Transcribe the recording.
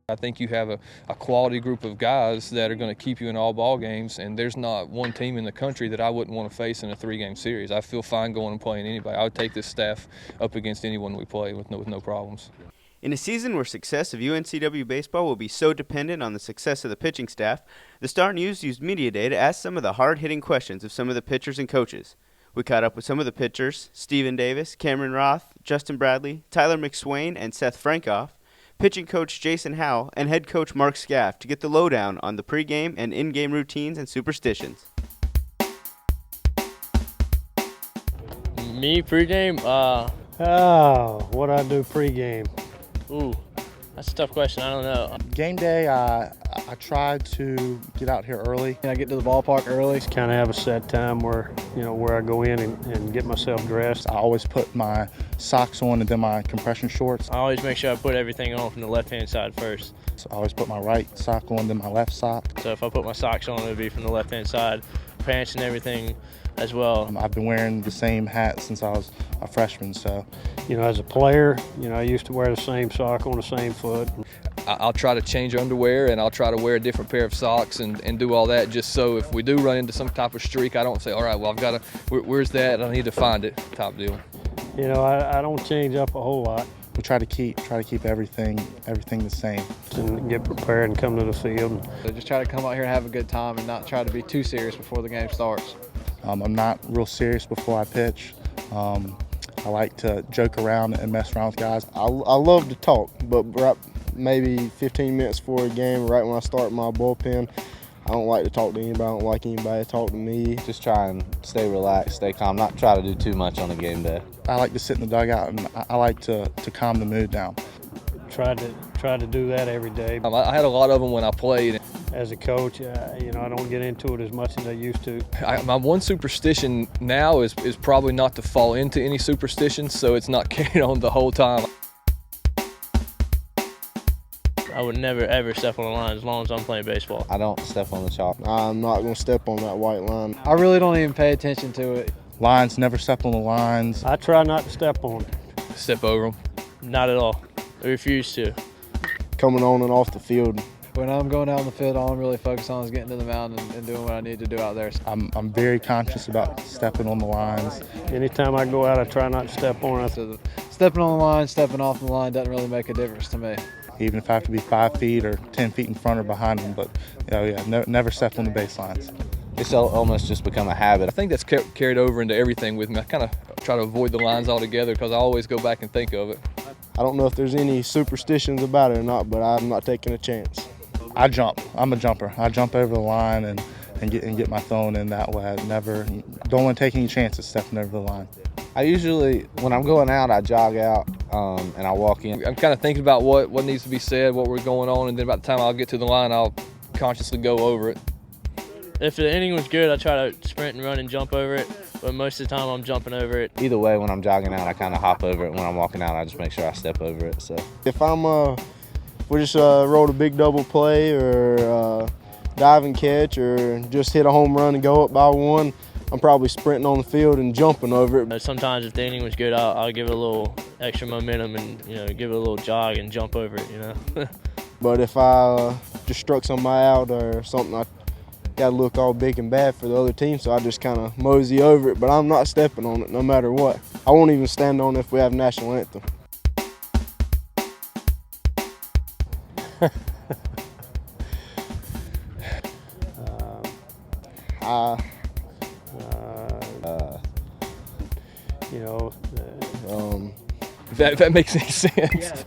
I think you have a quality group of guys that are going to keep you in all ball games, and there's not one team in the country that I wouldn't want to face in a 3-game series. I feel fine going and playing anybody. I would take this staff up against anyone we play with no problems. In a season where success of UNCW baseball will be so dependent on the success of the pitching staff, the Star News used media day to ask some of the hard-hitting questions of some of the pitchers and coaches. We caught up with some of the pitchers, Stephen Davis, Cameron Roth, Justin Bradley, Tyler McSwain, and Seth Frankoff, pitching coach Jason Howell, and head coach Mark Scaff to get the lowdown on the pregame and in-game routines and superstitions. Me pregame? What I do pregame? Ooh, that's a tough question. I don't know. Game day, I try to get out here early. I get to the ballpark early. Just kind of have a set time where I go in and get myself dressed. I always put my socks on and then my compression shorts. I always make sure I put everything on from the left-hand side first. So I always put my right sock on, then my left sock. So if I put my socks on, it would be from the left-hand side, pants and everything as well. I've been wearing the same hat since I was a freshman, so. As a player, I used to wear the same sock on the same foot. I'll try to change underwear, and I'll try to wear a different pair of socks and do all that, just so if we do run into some type of streak, I don't say, all right, well, I've got to, where's that? I need to find it, type deal. I don't change up a whole lot. We try to keep everything the same. And get prepared and come to the field. So just try to come out here and have a good time and not try to be too serious before the game starts. I'm not real serious before I pitch. I like to joke around and mess around with guys. I love to talk, but maybe 15 minutes before a game, right when I start my bullpen, I don't like to talk to anybody. I don't like anybody to talk to me. Just try and stay relaxed, stay calm, not try to do too much on a game day. I like to sit in the dugout, and I like to calm the mood down. Try to do that every day. I had a lot of them when I played. As a coach, I don't get into it as much as I used to. My one superstition now is probably not to fall into any superstitions, so it's not carried on the whole time. I would never, ever step on the line as long as I'm playing baseball. I don't step on the chalk. I'm not going to step on that white line. I really don't even pay attention to it. Lines, never step on the lines. I try not to step on it. Step over them. Not at all. I refuse to. Coming on and off the field. When I'm going out on the field, all I'm really focused on is getting to the mound and doing what I need to do out there. I'm very conscious about stepping on the lines. Anytime I go out, I try not to step on it. So stepping on the line, stepping off the line doesn't really make a difference to me. Even if I have to be 5 feet or 10 feet in front or behind them, but never step on the baselines. It's almost just become a habit. I think that's carried over into everything with me. I kind of try to avoid the lines altogether because I always go back and think of it. I don't know if there's any superstitions about it or not, but I'm not taking a chance. I jump. I'm a jumper. I jump over the line and get my throwing in that way. Don't want to take any chances stepping over the line. I usually, when I'm going out, I jog out and I walk in. I'm kind of thinking about what needs to be said, what we're going on, and then by the time I'll get to the line, I'll consciously go over it. If the inning was good, I try to sprint and run and jump over it, but most of the time I'm jumping over it. Either way, when I'm jogging out, I kind of hop over it. When I'm walking out, I just make sure I step over it. So if we just rolled a big double play or dive and catch or just hit a home run and go up by one, I'm probably sprinting on the field and jumping over it. Sometimes if the inning was good, I'll give it a little extra momentum and give it a little jog and jump over it. But if I just struck somebody out or something, I got to look all big and bad for the other team, so I just kind of mosey over it. But I'm not stepping on it no matter what. I won't even stand on it if we have national anthem. If that makes any sense.